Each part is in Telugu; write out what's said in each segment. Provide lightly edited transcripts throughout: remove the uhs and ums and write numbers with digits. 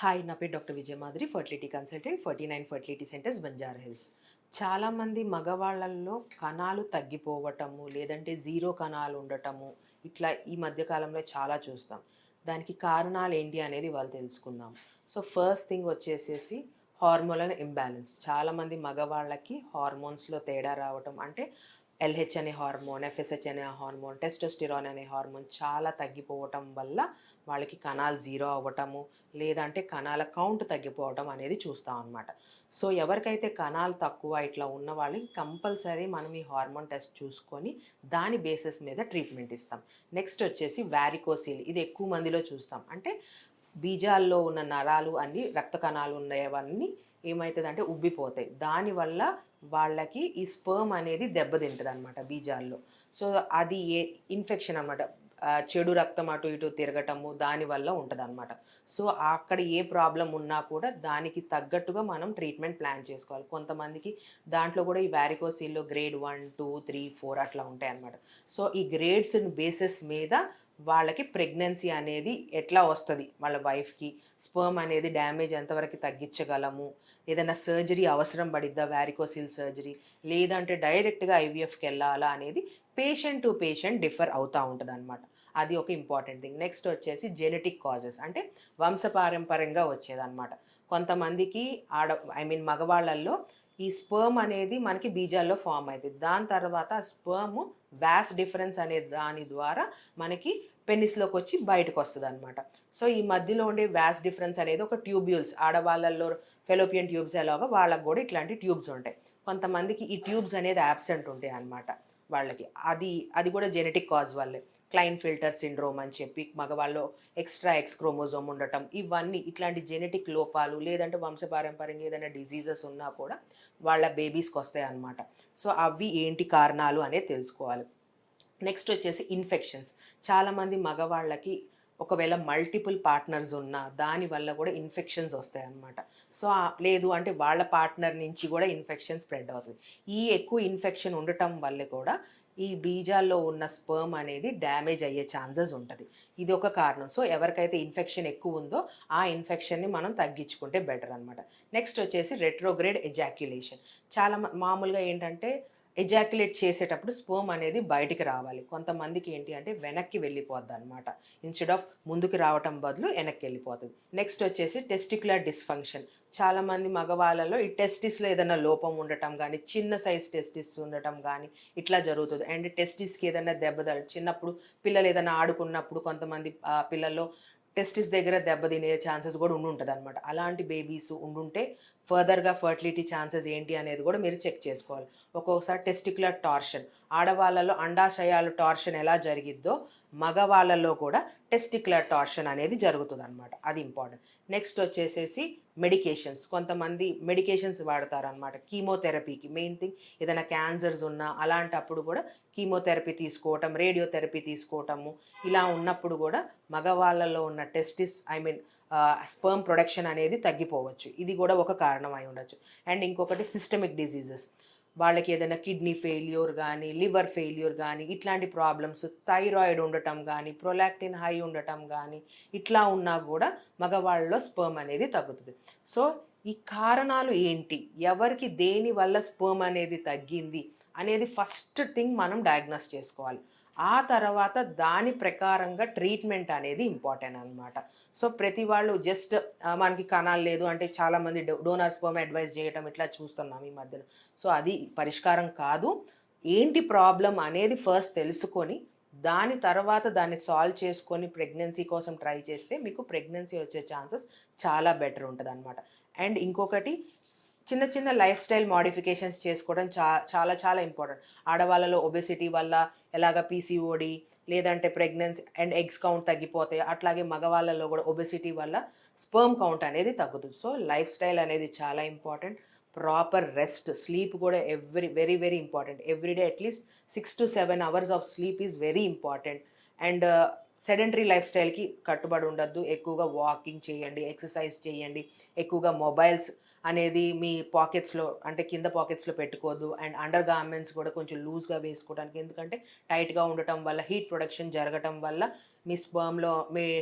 హాయ్, నా పేరు doctor Vijaya Madhuri, fertility consultant, 49 fertility centres, Banjara hills. చాలామంది మగవాళ్ళల్లో కణాలు తగ్గిపోవటము, లేదంటే జీరో కణాలు ఉండటము, ఇట్లా ఈ మధ్య కాలంలో చాలా చూస్తాం. దానికి కారణాలు ఏంటి అనేది వాళ్ళు తెలుసుకుందాం. సో ఫస్ట్ థింగ్ వచ్చేసేసి హార్మోనల్ ఇంబ్యాలెన్స్. చాలామంది మగవాళ్ళకి హార్మోన్స్లో తేడా రావటం, అంటే ఎల్హెచ్ అనే హార్మోన్, ఎఫ్ఎస్హెచ్ అనే హార్మోన్, టెస్టోస్టిరాన్ అనే హార్మోన్ చాలా తగ్గిపోవటం వల్ల వాళ్ళకి కణాలు జీరో అవ్వటము, లేదంటే కణాల కౌంట్ తగ్గిపోవటం అనేది చూస్తాం అన్నమాట. సో ఎవరికైతే కణాలు తక్కువ ఇట్లా ఉన్న వాళ్ళకి కంపల్సరీ మనం ఈ హార్మోన్ టెస్ట్ చూసుకొని దాని బేసిస్ మీద ట్రీట్మెంట్ ఇస్తాం. నెక్స్ట్ వచ్చేసి వ్యారికోసిల్. ఇది ఎక్కువ మందిలో చూస్తాం. అంటే బీజాల్లో ఉన్న నరాలు అన్ని, రక్త కణాలు ఉన్నవన్నీ ఏమవుతుందంటే ఉబ్బిపోతాయి. దానివల్ల వాళ్ళకి ఈ స్పర్మ్ అనేది దెబ్బతింటుంది అనమాట బీజాల్లో. సో అది ఇన్ఫెక్షన్ అనమాట. చెడు రక్తం అటు ఇటు తిరగటము దానివల్ల ఉంటుంది అనమాట. సో అక్కడ ఏ ప్రాబ్లం ఉన్నా కూడా దానికి తగ్గట్టుగా మనం ట్రీట్మెంట్ ప్లాన్ చేసుకోవాలి. కొంతమందికి దాంట్లో కూడా ఈ వ్యారికోసిల్లో గ్రేడ్ 1, 2, 3, 4 అట్లా ఉంటాయి అనమాట. సో ఈ గ్రేడ్స్ బేసిస్ మీద వాళ్ళకి ప్రెగ్నెన్సీ అనేది ఎట్లా వస్తుంది, వాళ్ళ వైఫ్కి స్పర్మ్ అనేది డ్యామేజ్ ఎంతవరకు తగ్గించగలము, ఏదైనా సర్జరీ అవసరం పడిద్దా, వ్యారికోసిల్ సర్జరీ, లేదంటే డైరెక్ట్గా ఐవీఎఫ్కి వెళ్ళాలా అనేది పేషెంట్ టు పేషెంట్ డిఫర్ అవుతూ ఉంటుంది అనమాట. అది ఒక ఇంపార్టెంట్ థింగ్. నెక్స్ట్ వచ్చేసి జెనెటిక్ కాజెస్, అంటే వంశపారంపర్యంగా వచ్చేదన్నమాట. కొంతమందికి మగవాళ్ళల్లో ఈ స్పర్మ్ అనేది మనకి బీజాల్లో ఫామ్ అవుతుంది. దాని తర్వాత స్పర్మ్ వ్యాస్ డిఫరెన్స్ అనే దాని ద్వారా మనకి పెనిస్లోకి వచ్చి బయటకు వస్తుంది అనమాట. సో ఈ మధ్యలో ఉండే వ్యాస్ డిఫరెన్స్ అనేది ఒక ట్యూబ్యూల్స్, ఆడవాళ్ళల్లో ఫెలోపియన్ ట్యూబ్స్ ఎలాగో వాళ్ళకు కూడా ఇట్లాంటి ట్యూబ్స్ ఉంటాయి. కొంతమందికి ఈ ట్యూబ్స్ అనేది యాబ్సెంట్ ఉంటాయి అనమాట వాళ్ళకి. అది కూడా జెనెటిక్ కాజ్ వల్లే. క్లైన్ ఫిల్టర్ సిండ్రోమ్ అని చెప్పి మగవాళ్ళు ఎక్స్ట్రా ఎక్స్ క్రోమోజోమ్ ఉండటం, ఇవన్నీ ఇట్లాంటి జెనెటిక్ లోపాలు, లేదంటే వంశపారంపర్యంగా ఏదైనా డిజీజెస్ ఉన్నా కూడా వాళ్ళ బేబీస్కి వస్తాయి అన్నమాట. సో అవి ఏంటి కారణాలు అనేది తెలుసుకోవాలి. నెక్స్ట్ వచ్చేసి ఇన్ఫెక్షన్స్. చాలామంది మగవాళ్ళకి ఒకవేళ మల్టిపుల్ పార్ట్నర్స్ ఉన్నా దానివల్ల కూడా ఇన్ఫెక్షన్స్ వస్తాయి అన్నమాట. సో లేదు అంటే వాళ్ళ పార్ట్నర్ నుంచి కూడా ఇన్ఫెక్షన్ స్ప్రెడ్ అవుతుంది. ఈ ఎక్కువ ఇన్ఫెక్షన్ ఉండటం వల్ల కూడా ఈ బీజాల్లో ఉన్న స్పర్మ్ అనేది డ్యామేజ్ అయ్యే ఛాన్సెస్ ఉంటుంది. ఇది ఒక కారణం. సో ఎవరికైతే ఇన్ఫెక్షన్ ఎక్కువ ఉందో ఆ ఇన్ఫెక్షన్ని మనం తగ్గించుకుంటే బెటర్ అనమాట. నెక్స్ట్ వచ్చేసి రెట్రోగ్రేడ్ ఎజాక్యులేషన్. చాలా మామూలుగా ఏంటంటే ఎజాక్యులేట్ చేసేటప్పుడు స్పర్మ్ అనేది బయటికి రావాలి. కొంతమందికి ఏంటి అంటే వెనక్కి వెళ్ళిపోద్ది అనమాట. ఇన్స్టెడ్ ఆఫ్ ముందుకు రావటం బదులు వెనక్కి వెళ్ళిపోతుంది. నెక్స్ట్ వచ్చేసి టెస్టిక్యులర్ డిస్ఫంక్షన్. చాలామంది మగవాళ్ళలో ఈ టెస్టిస్లో ఏదైనా లోపం ఉండటం కానీ, చిన్న సైజ్ టెస్టిస్ ఉండటం కానీ ఇట్లా జరుగుతుంది. అండ్ టెస్టిస్కి ఏదైనా చిన్నప్పుడు పిల్లలు ఏదైనా ఆడుకున్నప్పుడు కొంతమంది పిల్లల్లో టెస్టిస్ దగ్గర దెబ్బతినే ఛాన్సెస్ కూడా ఉంటుంది అనమాట. అలాంటి బేబీస్ ఉండుంటే ఫర్దర్గా ఫర్టిలిటీ ఛాన్సెస్ ఏంటి అనేది కూడా మీరు చెక్ చేసుకోవాలి. ఒక్కొక్కసారి టెస్టిక్యులర్ టార్షన్, ఆడవాళ్ళలో అండాశయాలు టార్షన్ ఎలా జరిగిద్దో మగవాళ్ళలో కూడా టెస్టిక్యులర్ టార్షన్ అనేది జరుగుతుంది అనమాట. అది ఇంపార్టెంట్. నెక్స్ట్ వచ్చేసేసి మెడికేషన్స్. కొంతమంది మెడికేషన్స్ వాడతారనమాట కీమోథెరపీకి. మెయిన్ థింగ్ ఏదైనా క్యాన్సర్స్ ఉన్నా అలాంటప్పుడు కూడా కీమోథెరపీ తీసుకోవటం, రేడియోథెరపీ తీసుకోవటము, ఇలా ఉన్నప్పుడు కూడా మగవాళ్ళలో ఉన్న స్పర్మ్ ప్రొడక్షన్ అనేది తగ్గిపోవచ్చు. ఇది కూడా ఒక కారణం అయి ఉండొచ్చు. అండ్ ఇంకొకటి సిస్టమిక్ డిసీజెస్. వాళ్ళకి ఏదైనా కిడ్నీ ఫెయిల్యూర్ కానీ, లివర్ ఫెయిల్యూర్ కానీ, ఇట్లాంటి ప్రాబ్లమ్స్, థైరాయిడ్ ఉండటం కానీ, ప్రొలాక్టిన్ హై ఉండటం కానీ, ఇట్లా ఉన్నా కూడా మగవాళ్ళలో స్పర్మ్ అనేది తగ్గుతుంది. సో ఈ కారణాలు ఏంటి, ఎవరికి దేని వల్ల స్పర్మ్ అనేది తగ్గింది అనేది ఫస్ట్ థింగ్ మనం డయాగ్నోస్ చేసుకోవాలి. ఆ తర్వాత దాని ప్రకారంగా ట్రీట్మెంట్ అనేది ఇంపార్టెంట్ అనమాట. సో ప్రతి వాళ్ళు జస్ట్ మనకి కణాలు లేదు అంటే చాలామంది డోనర్ స్పర్మ్ అడ్వైజ్ చేయటం ఇట్లా చూస్తున్నాం ఈ మధ్యలో. సో అది పరిష్కారం కాదు. ఏంటి ప్రాబ్లం అనేది ఫస్ట్ తెలుసుకొని దాని తర్వాత దాన్ని సాల్వ్ చేసుకొని ప్రెగ్నెన్సీ కోసం ట్రై చేస్తే మీకు ప్రెగ్నెన్సీ వచ్చే ఛాన్సెస్ చాలా బెటర్ ఉంటుంది అనమాట. అండ్ ఇంకొకటి, చిన్న చిన్న లైఫ్ స్టైల్ మోడిఫికేషన్స్ చేసుకోవడం చాలా చాలా ఇంపార్టెంట్. ఆడవాళ్ళలో ఒబెసిటీ వల్ల ఎలాగ పీసీఓడి, లేదంటే ప్రెగ్నెన్సీ అండ్ ఎగ్స్ కౌంట్ తగ్గిపోతాయి, అట్లాగే మగవాళ్ళలో కూడా ఒబెసిటీ వల్ల స్పర్మ్ కౌంట్ అనేది తగ్గుతుంది. సో లైఫ్ స్టైల్ అనేది చాలా ఇంపార్టెంట్. ప్రాపర్ రెస్ట్, స్లీప్ కూడా very very important. Everyday at least 6 to 7 hours of sleep is very important. And sedentary life స్టైల్కి కట్టుబడి ఉండద్దు. ఎక్కువగా వాకింగ్ చేయండి, ఎక్సర్సైజ్ చేయండి, ఎక్కువగా మొబైల్స్ అనేది మీ పాకెట్స్లో అంటే కింద పాకెట్స్లో పెట్టుకోవద్దు. అండ్ అండర్ గార్మెంట్స్ కూడా కొంచెం లూజ్గా వేసుకోవడానికి, ఎందుకంటే టైట్గా ఉండటం వల్ల హీట్ ప్రొడక్షన్ జరగటం వల్ల మీ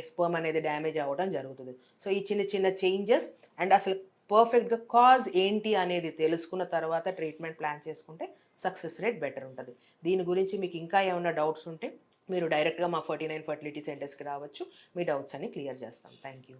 స్పర్మ్ అనేది డ్యామేజ్ అవ్వడం జరుగుతుంది. సో ఈ చిన్న చిన్న చేంజెస్ అండ్ అసలు పర్ఫెక్ట్గా కాజ్ ఏంటి అనేది తెలుసుకున్న తర్వాత ట్రీట్మెంట్ ప్లాన్ చేసుకుంటే సక్సెస్ రేట్ బెటర్ ఉంటుంది. దీని గురించి మీకు ఇంకా ఏమైనా డౌట్స్ ఉంటే మీరు డైరెక్ట్గా మా 49 ఫర్టిలిటీ సెంటర్స్కి రావచ్చు. మీ డౌట్స్ అన్ని క్లియర్ చేస్తాం. Thank you.